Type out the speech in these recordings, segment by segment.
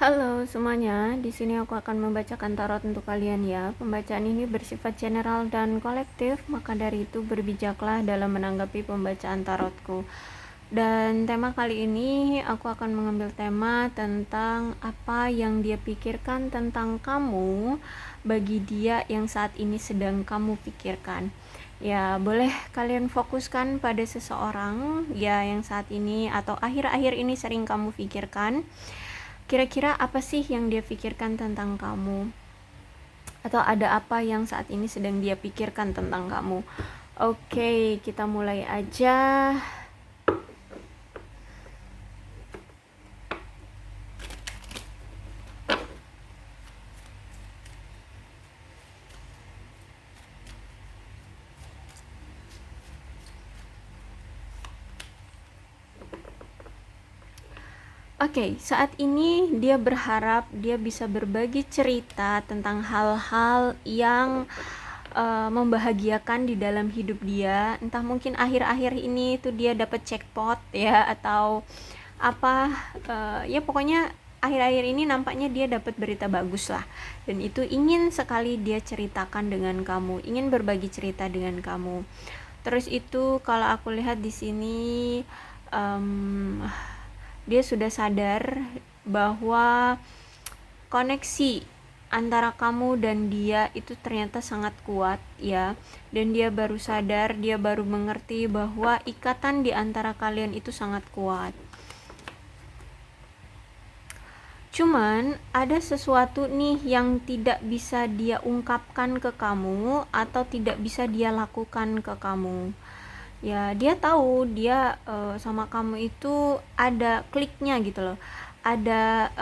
Halo semuanya, di sini aku akan membacakan tarot untuk kalian ya. Pembacaan ini bersifat general dan kolektif, maka dari itu berbijaklah dalam menanggapi pembacaan tarotku. Dan tema kali ini aku akan mengambil tema tentang apa yang dia pikirkan tentang kamu bagi dia yang saat ini sedang kamu pikirkan. Ya, boleh kalian fokuskan pada seseorang ya yang saat ini atau akhir-akhir ini sering kamu pikirkan. Kira-kira apa sih yang dia pikirkan tentang kamu? Atau ada apa yang saat ini sedang dia pikirkan tentang kamu? Oke, kita mulai aja. Oke, saat ini dia berharap dia bisa berbagi cerita tentang hal-hal yang membahagiakan di dalam hidup dia. Entah mungkin akhir-akhir ini tuh dia dapat jackpot ya, atau apa, ya pokoknya akhir-akhir ini nampaknya dia dapat berita bagus lah, dan itu ingin sekali dia ceritakan dengan kamu, ingin berbagi cerita dengan kamu. Terus itu kalau aku lihat di sini, um, dia sudah sadar bahwa koneksi antara kamu dan dia itu ternyata sangat kuat ya, dan dia baru sadar, dia baru mengerti bahwa ikatan di antara kalian itu sangat kuat. Cuman ada sesuatu nih yang tidak bisa dia ungkapkan ke kamu atau tidak bisa dia lakukan ke kamu. Ya, dia tahu dia sama kamu itu ada kliknya gitu loh. Ada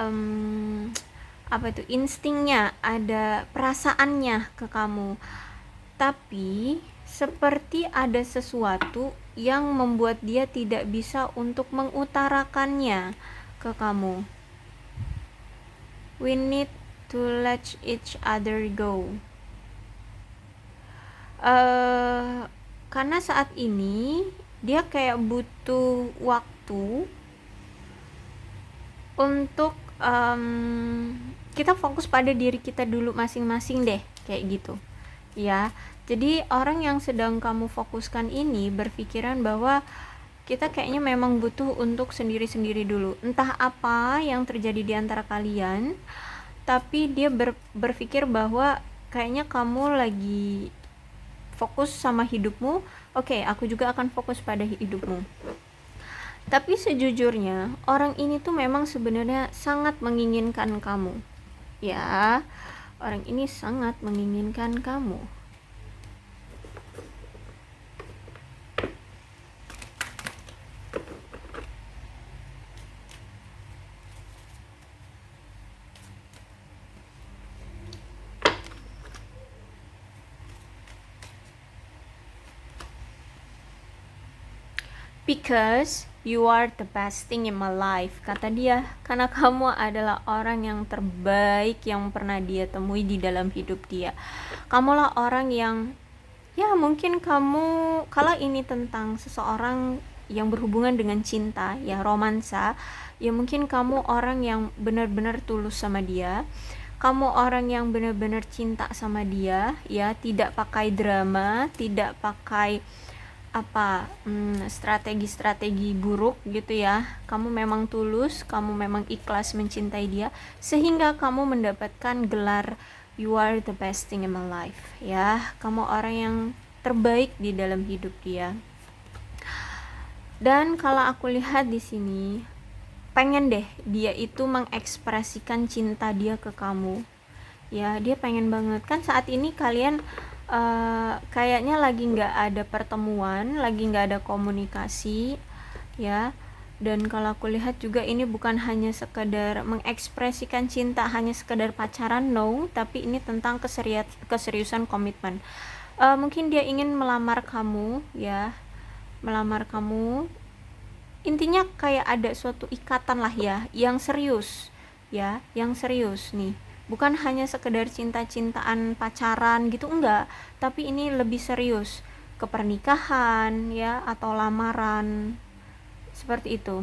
apa itu, instingnya, ada perasaannya ke kamu. Tapi seperti ada sesuatu yang membuat dia tidak bisa untuk mengutarakannya ke kamu. We need to let each other go. Karena saat ini dia kayak butuh waktu untuk kita fokus pada diri kita dulu masing-masing deh, kayak gitu ya. Jadi orang yang sedang kamu fokuskan ini berpikiran bahwa kita kayaknya memang butuh untuk sendiri-sendiri dulu. Entah apa yang terjadi di antara kalian, tapi dia berpikir bahwa kayaknya kamu lagi fokus sama hidupmu. Oke, aku juga akan fokus pada hidupmu. Tapi sejujurnya orang ini tuh memang sebenarnya sangat menginginkan kamu ya. Orang ini sangat menginginkan kamu. Because you are the best thing in my life, kata dia, karena kamu adalah orang yang terbaik yang pernah dia temui di dalam hidup dia. Kamulah orang yang, ya mungkin kamu, kalau ini tentang seseorang yang berhubungan dengan cinta, ya romansa, ya mungkin kamu orang yang benar-benar tulus sama dia. Kamu orang yang benar-benar cinta sama dia, ya, tidak pakai drama, tidak pakai strategi-strategi buruk gitu ya. Kamu memang tulus, kamu memang ikhlas mencintai dia, sehingga kamu mendapatkan gelar you are the best thing in my life ya. Kamu orang yang terbaik di dalam hidup dia. Dan kalau aku lihat di sini, pengen deh dia itu mengekspresikan cinta dia ke kamu ya. Dia pengen banget kan saat ini kalian kayaknya lagi nggak ada pertemuan, lagi nggak ada komunikasi ya. Dan kalau aku lihat juga ini bukan hanya sekedar mengekspresikan cinta, hanya sekedar pacaran, no, tapi ini tentang keseriusan, komitmen. Mungkin dia ingin melamar kamu ya, melamar kamu. Intinya kayak ada suatu ikatan lah ya, yang serius ya, yang serius nih. Bukan hanya sekedar cinta-cintaan pacaran gitu, enggak, tapi ini lebih serius ke pernikahan ya, atau lamaran seperti itu.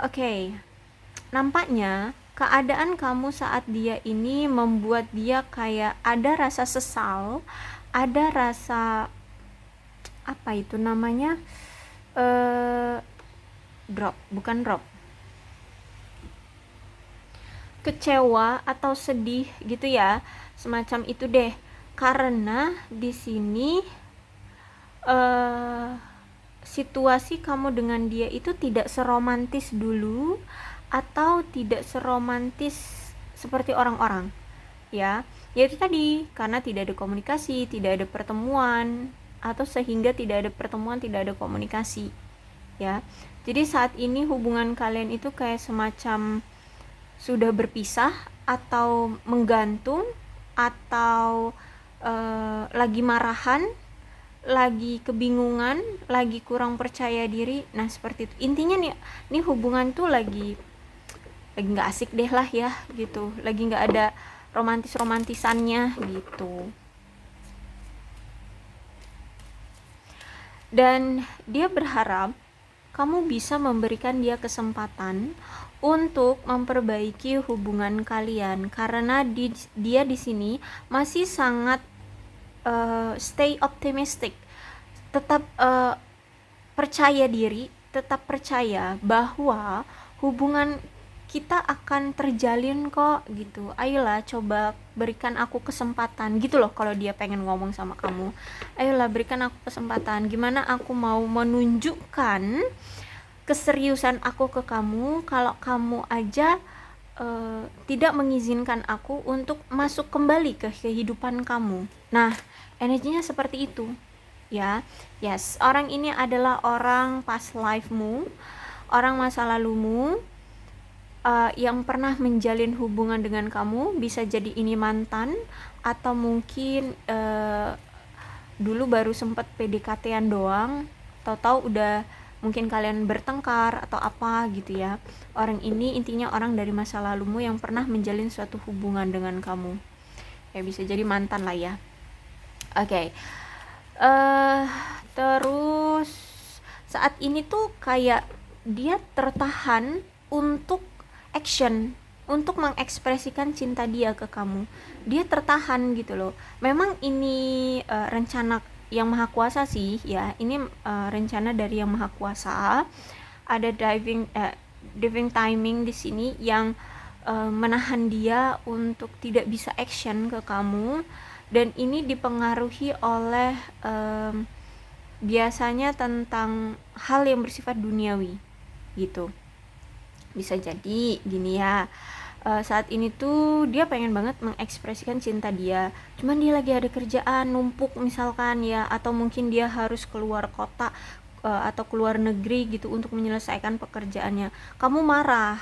Oke. nampaknya keadaan kamu saat dia ini membuat dia kayak ada rasa sesal, ada rasa apa itu namanya, drop, kecewa atau sedih gitu ya, semacam itu deh. Karena di sini situasi kamu dengan dia itu tidak seromantis dulu atau tidak seromantis seperti orang-orang, ya. Yaitu tadi, karena tidak ada komunikasi, tidak ada pertemuan, atau sehingga tidak ada pertemuan, tidak ada komunikasi, ya. Jadi saat ini hubungan kalian itu kayak semacam sudah berpisah atau menggantung atau lagi marahan, lagi kebingungan, lagi kurang percaya diri. Nah, seperti itu. Intinya nih hubungan tuh lagi nggak asik deh lah ya gitu. Lagi nggak ada romantisannya gitu. Dan dia berharap kamu bisa memberikan dia kesempatan untuk memperbaiki hubungan kalian, karena dia di sini masih sangat stay optimistic, tetap percaya diri, tetap percaya bahwa hubungan kita akan terjalin kok gitu. Ayolah coba berikan aku kesempatan gitu loh. Kalau dia pengen ngomong sama kamu, ayolah berikan aku kesempatan. Gimana aku mau menunjukkan keseriusan aku ke kamu kalau kamu aja tidak mengizinkan aku untuk masuk kembali ke kehidupan kamu. Nah, energinya seperti itu, ya. Yes, orang ini adalah orang past life-mu, orang masa lalumu, yang pernah menjalin hubungan dengan kamu. Bisa jadi ini mantan, atau mungkin dulu baru sempat PDKT-an doang, tahu-tahu udah mungkin kalian bertengkar atau apa gitu ya. Orang ini intinya orang dari masa lalumu yang pernah menjalin suatu hubungan dengan kamu, ya bisa jadi mantan lah ya. Oke. Terus saat ini tuh kayak dia tertahan untuk action, untuk mengekspresikan cinta dia ke kamu. Dia tertahan gitu loh. Memang ini rencana yang maha kuasa sih ya. Ini rencana dari yang maha kuasa. Ada diving timing di sini yang menahan dia untuk tidak bisa action ke kamu, dan ini dipengaruhi oleh biasanya tentang hal yang bersifat duniawi gitu. Bisa jadi gini ya, saat ini tuh dia pengen banget mengekspresikan cinta dia, cuman dia lagi ada kerjaan numpuk misalkan ya, atau mungkin dia harus keluar kota atau keluar negeri gitu untuk menyelesaikan pekerjaannya. Kamu marah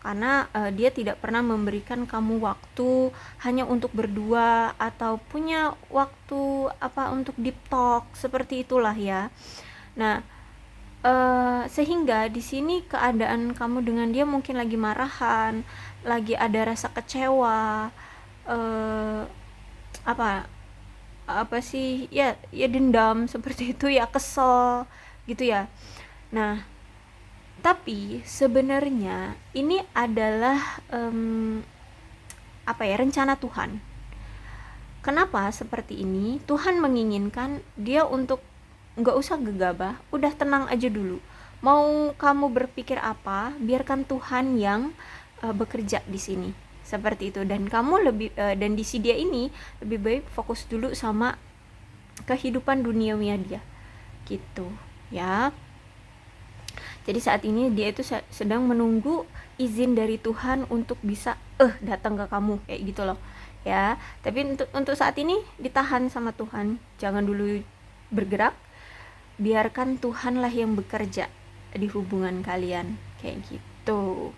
karena dia tidak pernah memberikan kamu waktu hanya untuk berdua, atau punya waktu untuk deep talk seperti itulah ya. Nah, sehingga di sini keadaan kamu dengan dia mungkin lagi marahan, lagi ada rasa kecewa, apa sih ya dendam seperti itu ya, kesel gitu ya. Nah, tapi sebenarnya ini adalah rencana Tuhan. Kenapa seperti ini? Tuhan menginginkan dia untuk nggak usah gegabah, udah tenang aja dulu. Mau kamu berpikir apa, biarkan Tuhan yang bekerja di sini. Seperti itu. Dan kamu dan di si dia ini lebih baik fokus dulu sama kehidupan duniawinya dia. Gitu, ya. Jadi saat ini dia itu sedang menunggu izin dari Tuhan untuk bisa datang ke kamu kayak gitu loh, ya. Tapi untuk saat ini ditahan sama Tuhan, jangan dulu bergerak, biarkan Tuhanlah yang bekerja di hubungan kalian kayak gitu.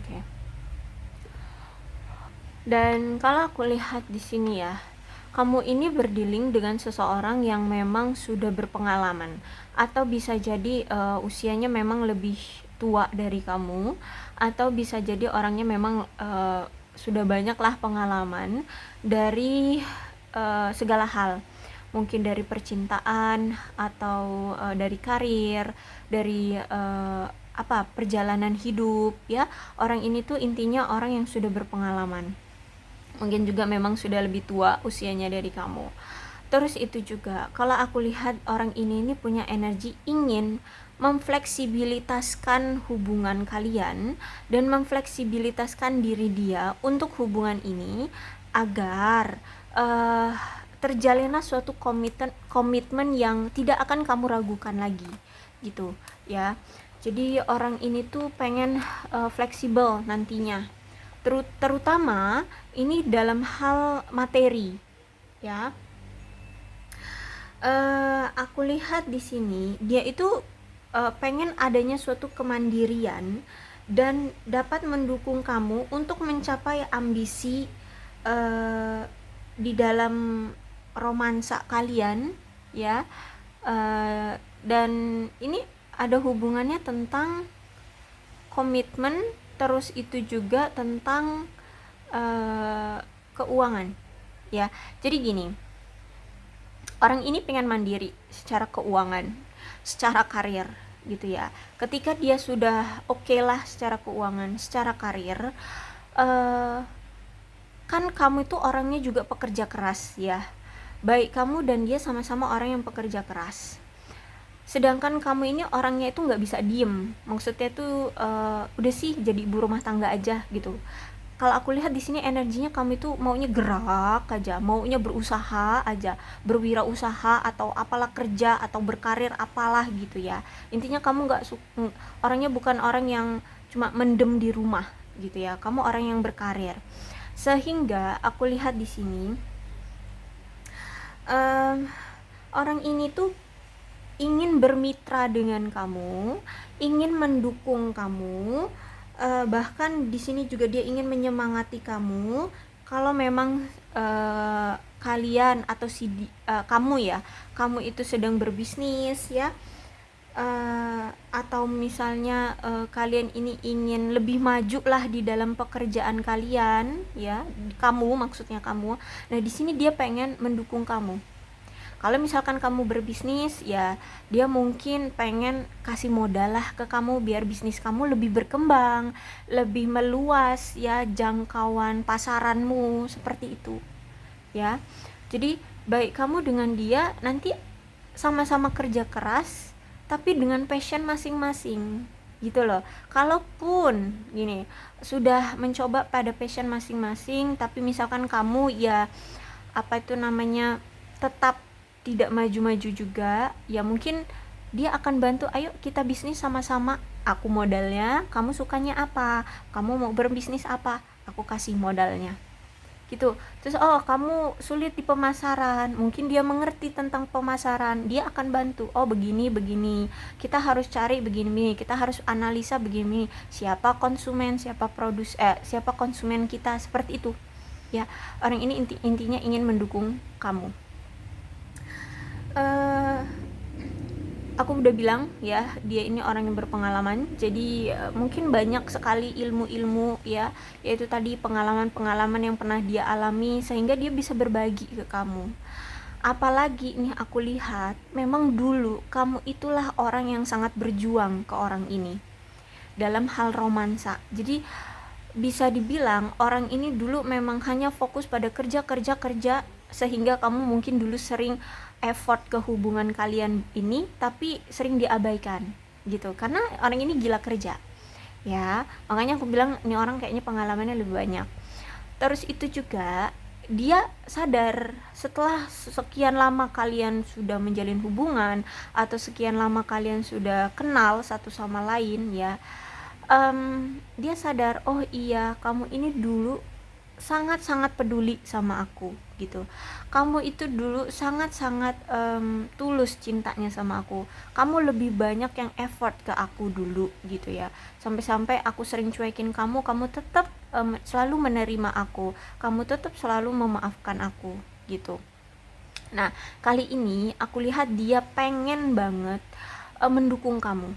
Oke. Dan kalau aku lihat di sini ya, kamu ini berdealing dengan seseorang yang memang sudah berpengalaman, atau bisa jadi usianya memang lebih tua dari kamu, atau bisa jadi orangnya memang sudah banyaklah pengalaman dari segala hal, mungkin dari percintaan atau dari karir, dari perjalanan hidup ya. Orang ini tuh intinya orang yang sudah berpengalaman, mungkin juga memang sudah lebih tua usianya dari kamu. Terus itu juga kalau aku lihat orang ini punya energi ingin memfleksibilitaskan hubungan kalian dan memfleksibilitaskan diri dia untuk hubungan ini agar terjalinlah suatu komitmen yang tidak akan kamu ragukan lagi gitu ya. Jadi orang ini tuh pengen fleksibel nantinya, terutama ini dalam hal materi ya. Aku lihat di sini dia itu pengen adanya suatu kemandirian dan dapat mendukung kamu untuk mencapai ambisi di dalam romansa kalian ya. Dan ini ada hubungannya tentang komitmen, terus itu juga tentang keuangan ya. Jadi gini, orang ini pengen mandiri secara keuangan, secara karir gitu ya. Ketika dia sudah oke lah secara keuangan, secara karir, kan kamu itu orangnya juga pekerja keras ya. Baik kamu dan dia sama-sama orang yang pekerja keras. Sedangkan kamu ini orangnya itu nggak bisa diem, maksudnya tuh udah sih jadi ibu rumah tangga aja gitu. Kalau aku lihat di sini energinya kamu itu maunya gerak aja, maunya berusaha aja, berwirausaha atau apalah, kerja atau berkarir apalah gitu ya. Intinya kamu nggak orangnya bukan orang yang cuma mendem di rumah gitu ya. Kamu orang yang berkarir. Sehingga aku lihat di sini orang ini tuh ingin bermitra dengan kamu, ingin mendukung kamu, bahkan di sini juga dia ingin menyemangati kamu kalau memang kalian atau kamu ya, kamu itu sedang berbisnis ya, atau misalnya kalian ini ingin lebih maju lah di dalam pekerjaan kalian ya, kamu maksudnya kamu. Nah di sini dia pengen mendukung kamu. Kalau misalkan kamu berbisnis ya, dia mungkin pengen kasih modal lah ke kamu biar bisnis kamu lebih berkembang, lebih meluas ya jangkauan pasaranmu, seperti itu ya. Jadi baik kamu dengan dia nanti sama-sama kerja keras tapi dengan passion masing-masing gitu loh. Kalaupun gini, sudah mencoba pada passion masing-masing tapi misalkan kamu ya tetap tidak maju-maju juga ya, mungkin dia akan bantu, ayo kita bisnis sama-sama, aku modalnya, kamu sukanya apa, kamu mau berbisnis apa, aku kasih modalnya gitu. Terus kamu sulit di pemasaran, mungkin dia mengerti tentang pemasaran, dia akan bantu, begini kita harus cari begini, kita harus analisa begini, siapa konsumen, siapa konsumen kita, seperti itu ya. Orang ini intinya ingin mendukung kamu. Aku udah bilang ya, dia ini orang yang berpengalaman, jadi mungkin banyak sekali ilmu-ilmu ya, yaitu tadi pengalaman-pengalaman yang pernah dia alami sehingga dia bisa berbagi ke kamu. Apalagi nih aku lihat memang dulu kamu itulah orang yang sangat berjuang ke orang ini dalam hal romansa. Jadi bisa dibilang orang ini dulu memang hanya fokus pada kerja sehingga kamu mungkin dulu sering effort ke hubungan kalian ini tapi sering diabaikan gitu karena orang ini gila kerja ya. Makanya aku bilang ini orang kayaknya pengalamannya lebih banyak. Terus itu juga dia sadar setelah sekian lama kalian sudah menjalin hubungan atau sekian lama kalian sudah kenal satu sama lain ya, dia sadar, oh iya kamu ini dulu sangat-sangat peduli sama aku gitu. Kamu itu dulu sangat-sangat tulus cintanya sama aku. Kamu lebih banyak yang effort ke aku dulu gitu ya. Sampai-sampai aku sering cuekin kamu, kamu tetap selalu menerima aku. Kamu tetap selalu memaafkan aku gitu. Nah, kali ini aku lihat dia pengen banget mendukung kamu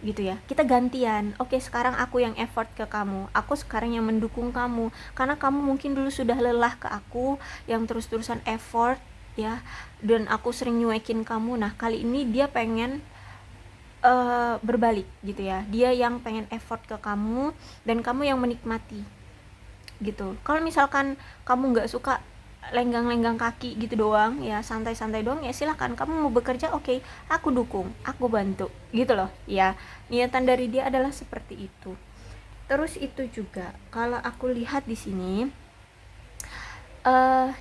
gitu ya. Kita gantian. Oke, sekarang aku yang effort ke kamu, aku sekarang yang mendukung kamu, karena kamu mungkin dulu sudah lelah ke aku yang terus-terusan effort ya, dan aku sering nyuekin kamu. Nah, kali ini dia pengen berbalik gitu ya. Dia yang pengen effort ke kamu dan kamu yang menikmati gitu. Kalau misalkan kamu nggak suka lenggang-lenggang kaki gitu doang ya, santai-santai doang ya, silahkan. Kamu mau bekerja, oke, aku dukung, aku bantu gitu loh ya. Niatan dari dia adalah seperti itu. Terus itu juga kalau aku lihat di sini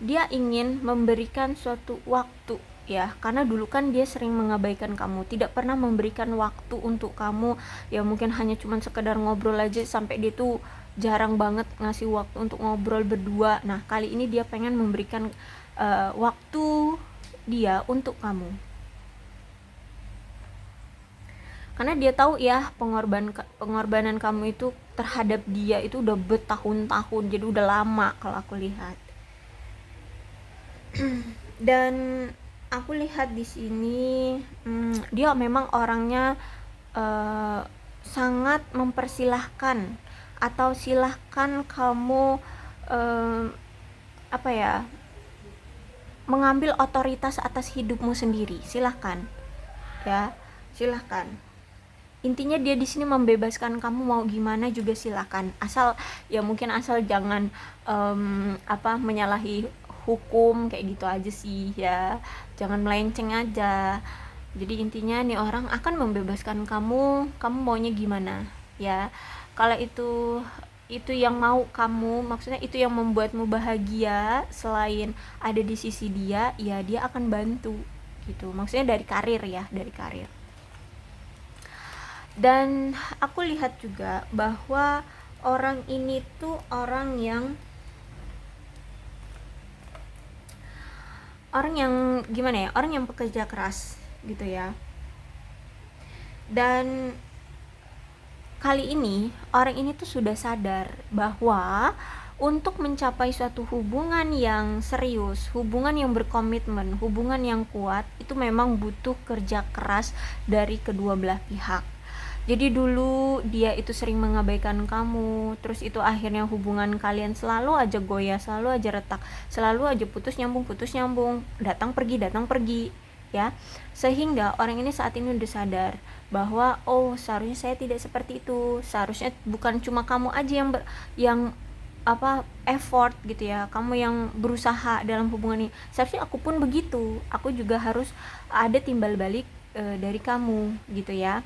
dia ingin memberikan suatu waktu ya, karena dulu kan dia sering mengabaikan kamu, tidak pernah memberikan waktu untuk kamu ya. Mungkin hanya cuman sekedar ngobrol aja, sampai dia tuh jarang banget ngasih waktu untuk ngobrol berdua. Nah, kali ini dia pengen memberikan waktu dia untuk kamu, karena dia tahu ya pengorbanan kamu itu terhadap dia itu udah bertahun-tahun, jadi udah lama kalau aku lihat. Dan aku lihat di sini dia memang orangnya sangat mempersilahkan, atau silahkan kamu apa ya, mengambil otoritas atas hidupmu sendiri, silahkan ya, silahkan. Intinya dia di sini membebaskan kamu, mau gimana juga silakan, asal ya mungkin asal jangan menyalahi hukum kayak gitu aja sih ya, jangan melenceng aja. Jadi intinya nih orang akan membebaskan kamu, kamu maunya gimana ya. Kalau itu yang mau kamu, maksudnya itu yang membuatmu bahagia, selain ada di sisi dia, ya dia akan bantu gitu, maksudnya dari karir ya, dari karir. Dan aku lihat juga bahwa orang ini tuh orang yang gimana ya, orang yang pekerja keras gitu ya. Dan kali ini orang ini tuh sudah sadar bahwa untuk mencapai suatu hubungan yang serius, hubungan yang berkomitmen, hubungan yang kuat, itu memang butuh kerja keras dari kedua belah pihak. Jadi dulu dia itu sering mengabaikan kamu, terus itu akhirnya hubungan kalian selalu aja goyah, selalu aja retak, selalu aja putus nyambung, datang pergi ya. Sehingga orang ini saat ini udah sadar bahwa oh, seharusnya saya tidak seperti itu. Seharusnya bukan cuma kamu aja yang effort gitu ya, kamu yang berusaha dalam hubungan ini. Seharusnya aku pun begitu, aku juga harus ada timbal balik dari kamu gitu ya.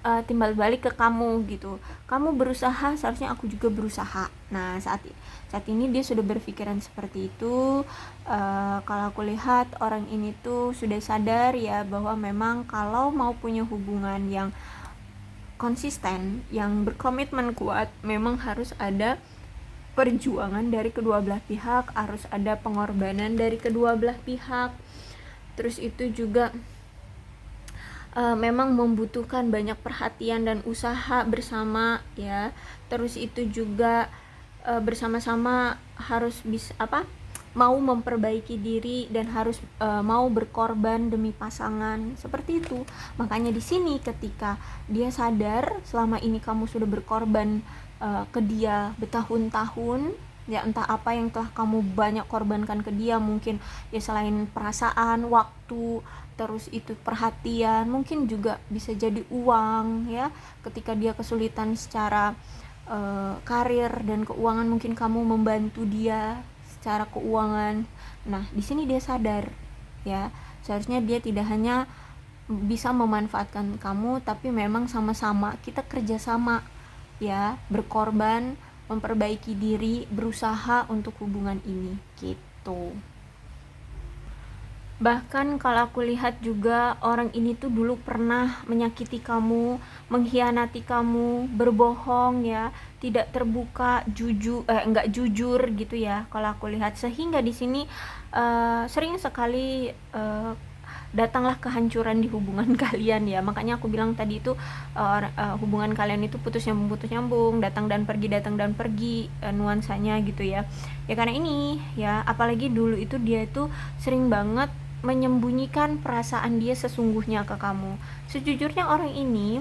Timbal balik ke kamu gitu. Kamu berusaha, seharusnya aku juga berusaha. Nah, saat ini dia sudah berpikiran seperti itu. Kalau aku lihat orang ini tuh sudah sadar ya, bahwa memang kalau mau punya hubungan yang konsisten, yang berkomitmen kuat, memang harus ada perjuangan dari kedua belah pihak, harus ada pengorbanan dari kedua belah pihak. Terus itu juga memang membutuhkan banyak perhatian dan usaha bersama ya. Terus itu juga bersama-sama harus bisa mau memperbaiki diri dan harus mau berkorban demi pasangan, seperti itu. Makanya di sini ketika dia sadar selama ini kamu sudah berkorban ke dia bertahun-tahun ya, entah apa yang telah kamu banyak korbankan ke dia, mungkin ya selain perasaan, waktu, terus itu perhatian, mungkin juga bisa jadi uang ya. Ketika dia kesulitan secara karir dan keuangan, mungkin kamu membantu dia secara keuangan. Nah, di sini dia sadar ya, seharusnya dia tidak hanya bisa memanfaatkan kamu, tapi memang sama-sama kita kerjasama ya, berkorban, memperbaiki diri, berusaha untuk hubungan ini gitu. Bahkan kalau aku lihat juga orang ini tuh dulu pernah menyakiti kamu, mengkhianati kamu, berbohong ya, tidak terbuka, enggak jujur gitu ya. Kalau aku lihat sehingga di sini sering sekali datanglah kehancuran di hubungan kalian ya. Makanya aku bilang tadi itu hubungan kalian itu putus nyambung, datang dan pergi nuansanya gitu ya. Ya karena ini ya, apalagi dulu itu dia itu sering banget menyembunyikan perasaan dia sesungguhnya ke kamu. Sejujurnya orang ini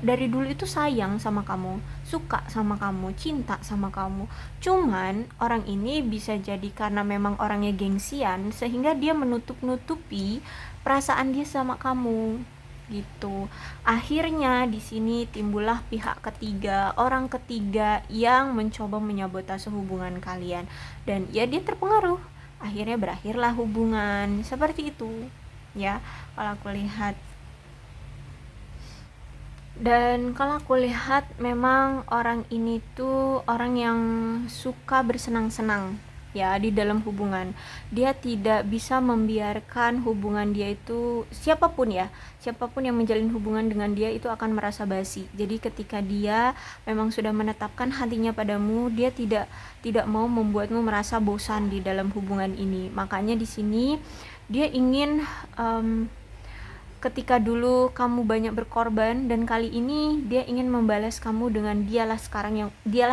dari dulu itu sayang sama kamu, suka sama kamu, cinta sama kamu. Cuman orang ini bisa jadi karena memang orangnya gengsian sehingga dia menutup-nutupi perasaan dia sama kamu gitu. Akhirnya di sini timbullah pihak ketiga, orang ketiga yang mencoba menyabotase hubungan kalian dan ya dia terpengaruh. Akhirnya berakhirlah hubungan seperti itu ya, kalau aku lihat. Dan kalau aku lihat memang orang ini tuh orang yang suka bersenang-senang ya di dalam hubungan. Dia tidak bisa membiarkan hubungan dia itu, siapapun yang menjalin hubungan dengan dia itu akan merasa basi. Jadi ketika dia memang sudah menetapkan hatinya padamu, dia tidak mau membuatmu merasa bosan di dalam hubungan ini. Makanya di sini dia ingin ketika dulu kamu banyak berkorban dan kali ini dia ingin membalas kamu dengan dialah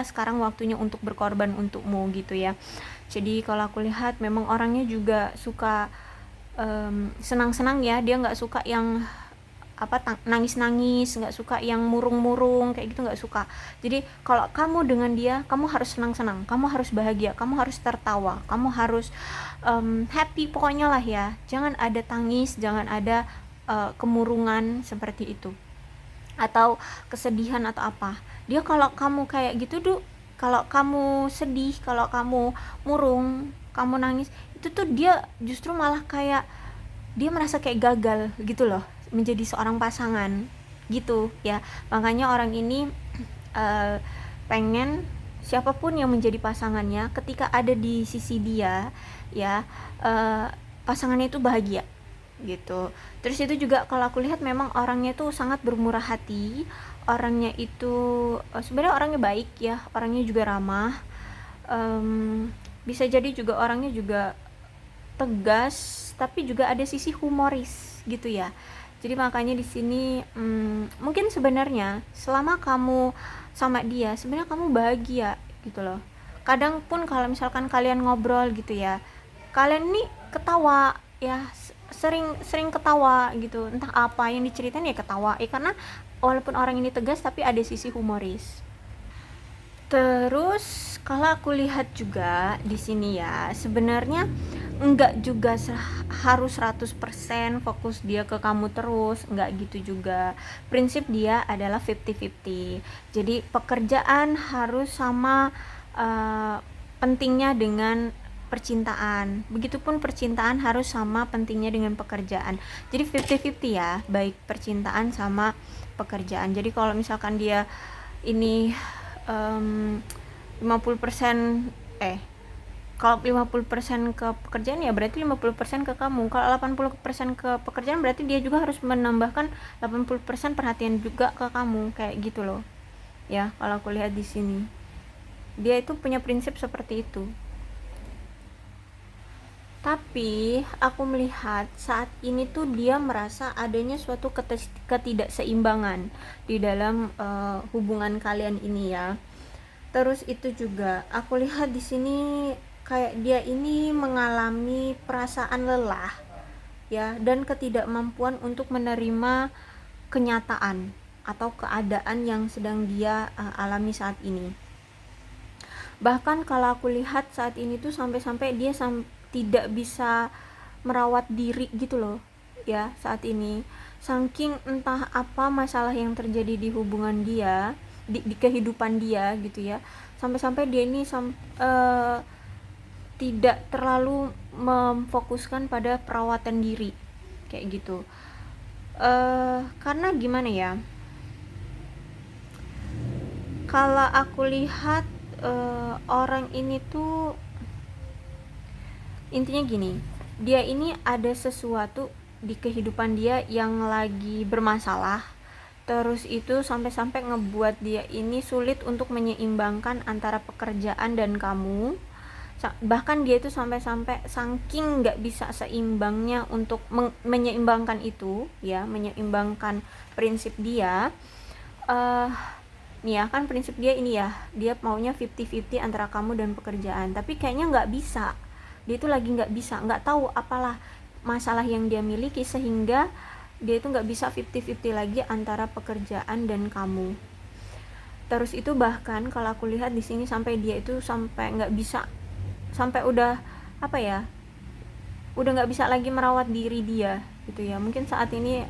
sekarang waktunya untuk berkorban untukmu gitu ya. Jadi kalau aku lihat memang orangnya juga suka senang-senang ya, dia nggak suka yang nangis-nangis, nggak suka yang murung-murung kayak gitu, nggak suka. Jadi kalau kamu dengan dia, kamu harus senang-senang, kamu harus bahagia, kamu harus tertawa, kamu harus happy pokoknya lah ya. Jangan ada tangis, jangan ada kemurungan seperti itu atau kesedihan atau apa. Dia kalau kamu kayak gitu kalau kamu sedih, kalau kamu murung, kamu nangis, itu tuh dia justru malah kayak dia merasa kayak gagal gitu loh menjadi seorang pasangan gitu ya. Makanya orang ini pengen siapapun yang menjadi pasangannya ketika ada di sisi dia ya, pasangannya itu bahagia gitu. Terus itu juga kalau aku lihat memang orangnya itu sangat bermurah hati, orangnya itu sebenarnya orangnya baik ya, orangnya juga ramah, bisa jadi juga orangnya juga tegas tapi juga ada sisi humoris gitu ya. Jadi makanya di sini mungkin sebenarnya selama kamu sama dia sebenarnya kamu bahagia gitu loh. Kadang pun kalau misalkan kalian ngobrol gitu ya, kalian nih ketawa ya, sering ketawa gitu, entah apa yang diceritain ya ketawa ya, karena walaupun orang ini tegas tapi ada sisi humoris. Terus kalau aku lihat juga di sini ya, sebenarnya enggak juga harus 100% fokus dia ke kamu terus, enggak gitu juga. Prinsip dia adalah 50-50. Jadi pekerjaan harus sama pentingnya dengan percintaan. Begitupun percintaan harus sama pentingnya dengan pekerjaan. Jadi 50-50 ya, baik percintaan sama pekerjaan. Jadi kalau misalkan dia ini 50% kalau 50% ke pekerjaan ya berarti 50% ke kamu. Kalau 80% ke pekerjaan berarti dia juga harus menambahkan 80% perhatian juga ke kamu, kayak gitu loh. Ya, kalau aku lihat di sini. Dia itu punya prinsip seperti itu. Tapi aku melihat saat ini tuh dia merasa adanya suatu ketidakseimbangan di dalam hubungan kalian ini ya. Terus itu juga aku lihat di sini kayak dia ini mengalami perasaan lelah ya, dan ketidakmampuan untuk menerima kenyataan atau keadaan yang sedang dia alami saat ini. Bahkan kalau aku lihat saat ini tuh sampai-sampai dia tidak bisa merawat diri gitu loh ya saat ini, saking entah apa masalah yang terjadi di hubungan dia, di kehidupan dia gitu ya, sampai-sampai dia ini tidak terlalu memfokuskan pada perawatan diri kayak gitu. Karena gimana ya, kalau aku lihat orang ini tuh intinya gini, dia ini ada sesuatu di kehidupan dia yang lagi bermasalah, terus itu sampai-sampai ngebuat dia ini sulit untuk menyeimbangkan antara pekerjaan dan kamu. Bahkan dia itu sampai-sampai saking nggak bisa seimbangnya untuk menyeimbangkan itu ya, menyeimbangkan prinsip dia. Nih ya kan prinsip dia ini ya, dia maunya 50-50 antara kamu dan pekerjaan, tapi kayaknya nggak bisa. Dia itu lagi nggak bisa, nggak tahu apalah masalah yang dia miliki sehingga dia itu nggak bisa 50-50 lagi antara pekerjaan dan kamu. Terus itu bahkan kalau aku lihat di sini sampai dia itu sampai nggak bisa, sampai udah apa ya, udah nggak bisa lagi merawat diri dia gitu ya. Mungkin saat ini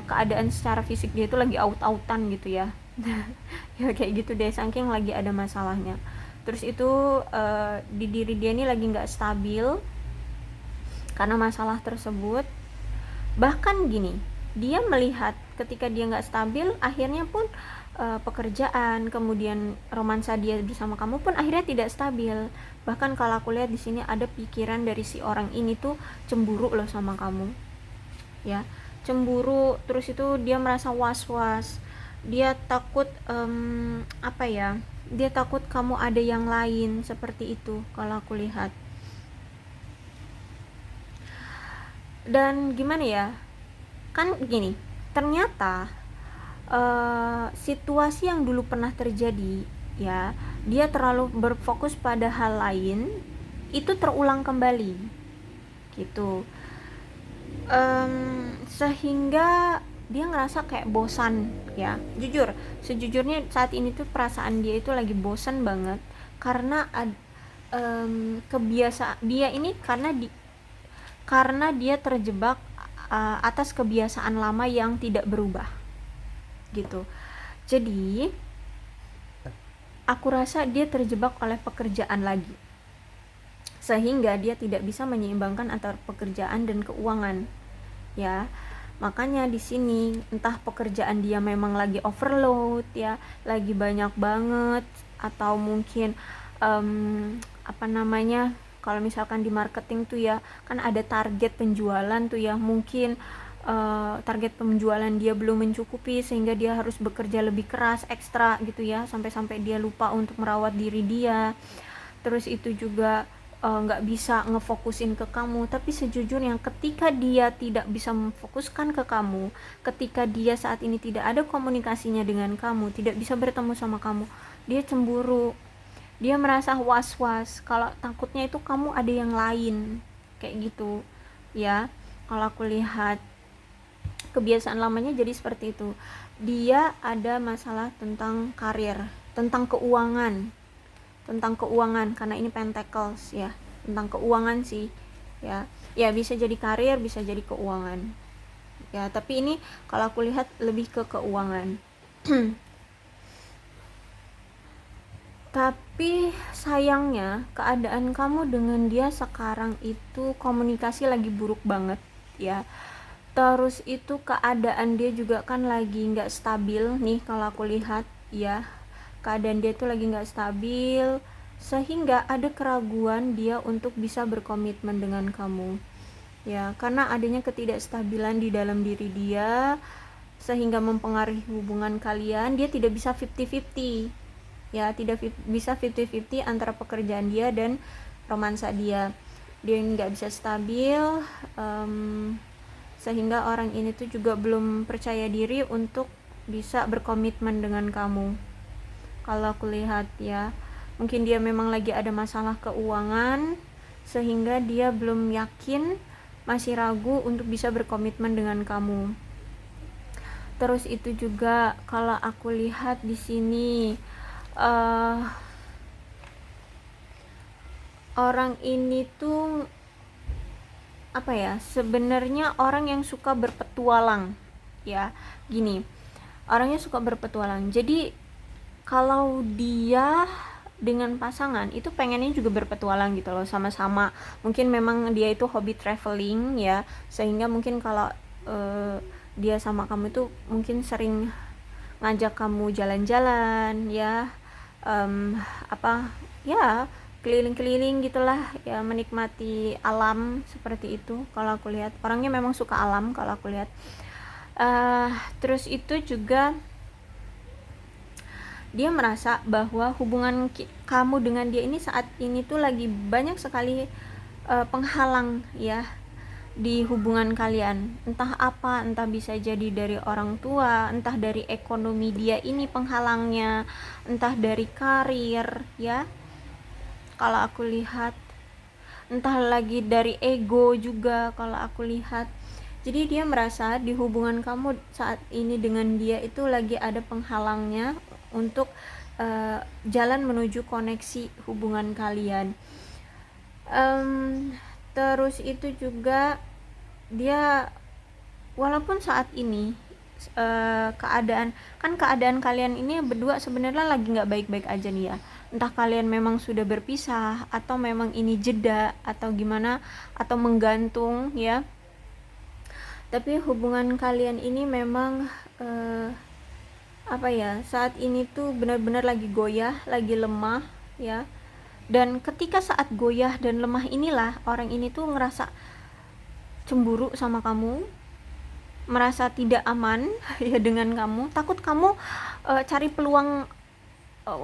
keadaan secara fisik dia itu lagi out-outan gitu ya. Ya kayak gitu deh, saking lagi ada masalahnya. Terus itu di diri dia ini lagi nggak stabil karena masalah tersebut. Bahkan gini, dia melihat ketika dia nggak stabil, akhirnya pun pekerjaan, kemudian romansa dia bersama kamu pun akhirnya tidak stabil. Bahkan kalau aku lihat di sini ada pikiran dari si orang ini tuh cemburu loh sama kamu, ya cemburu. Terus itu dia merasa was-was, dia takut apa ya, dia takut kamu ada yang lain, seperti itu kalau aku lihat. Dan gimana ya, kan gini, ternyata situasi yang dulu pernah terjadi ya, dia terlalu berfokus pada hal lain, itu terulang kembali gitu. Sehingga dia ngerasa kayak bosan ya. Jujur, sejujurnya saat ini tuh perasaan dia itu lagi bosan banget karena kebiasaan dia ini, karena dia terjebak atas kebiasaan lama yang tidak berubah gitu. Jadi aku rasa dia terjebak oleh pekerjaan lagi, sehingga dia tidak bisa menyeimbangkan antara pekerjaan dan keuangan ya. Makanya di sini entah pekerjaan dia memang lagi overload ya, lagi banyak banget, atau mungkin apa namanya, kalau misalkan di marketing tuh ya kan ada target penjualan tuh ya, mungkin target penjualan dia belum mencukupi sehingga dia harus bekerja lebih keras ekstra gitu ya, sampai-sampai dia lupa untuk merawat diri dia. Terus itu juga nggak bisa ngefokusin ke kamu. Tapi sejujurnya ketika dia tidak bisa memfokuskan ke kamu, ketika dia saat ini tidak ada komunikasinya dengan kamu, tidak bisa bertemu sama kamu, dia cemburu, dia merasa was-was kalau takutnya itu kamu ada yang lain, kayak gitu ya. Kalau aku lihat kebiasaan lamanya jadi seperti itu. Dia ada masalah tentang karir, tentang keuangan, karena ini pentacles ya, tentang keuangan sih ya. Ya bisa jadi karir, bisa jadi keuangan ya, tapi ini kalau aku lihat lebih ke keuangan. Tapi sayangnya keadaan kamu dengan dia sekarang itu komunikasi lagi buruk banget ya. Terus itu keadaan dia juga kan lagi nggak stabil nih kalau aku lihat ya. Keadaan dia tuh lagi nggak stabil, sehingga ada keraguan dia untuk bisa berkomitmen dengan kamu ya, karena adanya ketidakstabilan di dalam diri dia sehingga mempengaruhi hubungan kalian. Dia tidak bisa 50-50 ya, tidak bisa 50-50 antara pekerjaan dia dan romansa dia. Dia nggak bisa stabil, sehingga orang ini tuh juga belum percaya diri untuk bisa berkomitmen dengan kamu kalau aku lihat ya. Mungkin dia memang lagi ada masalah keuangan sehingga dia belum yakin, masih ragu untuk bisa berkomitmen dengan kamu. Terus itu juga kalau aku lihat di sini orang ini tuh apa ya, sebenarnya orang yang suka berpetualang ya. Gini, orangnya suka berpetualang, jadi kalau dia dengan pasangan itu pengennya juga berpetualang gitu loh, sama-sama. Mungkin memang dia itu hobi traveling ya, sehingga mungkin kalau dia sama kamu itu mungkin sering ngajak kamu jalan-jalan ya, apa ya, keliling-keliling gitulah ya, menikmati alam seperti itu. Kalau aku lihat orangnya memang suka alam kalau aku lihat. Terus itu juga dia merasa bahwa hubungan kamu dengan dia ini saat ini tuh lagi banyak sekali penghalang ya di hubungan kalian. Entah apa, entah bisa jadi dari orang tua, entah dari ekonomi dia ini penghalangnya, entah dari karir ya kalau aku lihat, entah lagi dari ego juga kalau aku lihat. Jadi dia merasa di hubungan kamu saat ini dengan dia itu lagi ada penghalangnya untuk jalan menuju koneksi hubungan kalian. Terus itu juga dia walaupun saat ini keadaan kalian ini berdua sebenarnya lagi nggak baik-baik aja nih ya, entah kalian memang sudah berpisah atau memang ini jeda atau gimana atau menggantung ya, tapi hubungan kalian ini memang saat ini tuh benar-benar lagi goyah, lagi lemah ya. Dan ketika saat goyah dan lemah inilah orang ini tuh ngerasa cemburu sama kamu, merasa tidak aman ya dengan kamu, takut kamu cari peluang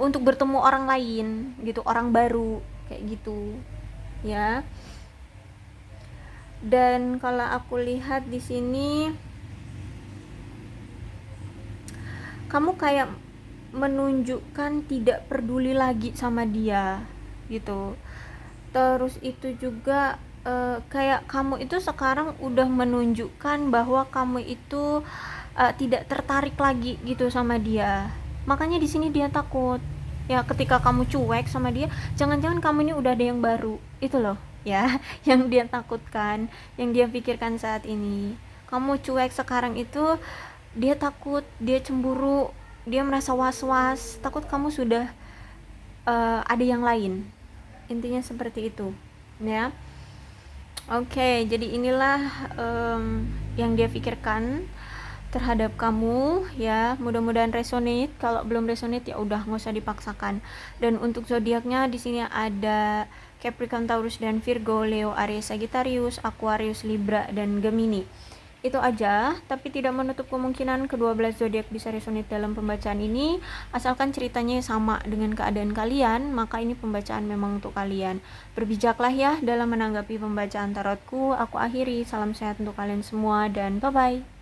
untuk bertemu orang lain gitu, orang baru kayak gitu ya. Dan kalau aku lihat di sini kamu kayak menunjukkan tidak peduli lagi sama dia gitu. Terus itu juga kayak kamu itu sekarang udah menunjukkan bahwa kamu itu tidak tertarik lagi gitu sama dia. Makanya di sini dia takut ya, ketika kamu cuek sama dia, jangan-jangan kamu ini udah ada yang baru, itu loh ya yang dia takutkan, yang dia pikirkan saat ini. Kamu cuek sekarang itu, dia takut, dia cemburu, dia merasa was-was, takut kamu sudah ada yang lain. Intinya seperti itu ya. Oke, jadi inilah yang dia pikirkan terhadap kamu ya. Mudah-mudahan resonate. Kalau belum resonate ya udah nggak usah dipaksakan. Dan untuk zodiaknya di sini ada Capricorn, Taurus dan Virgo, Leo, Aries, Sagittarius, Aquarius, Libra dan Gemini. Itu aja, tapi tidak menutup kemungkinan ke-12 zodiak bisa resonate dalam pembacaan ini. Asalkan ceritanya sama dengan keadaan kalian, maka ini pembacaan memang untuk kalian. Berbijaklah ya dalam menanggapi pembacaan tarotku. Aku akhiri, salam sehat untuk kalian semua dan bye-bye.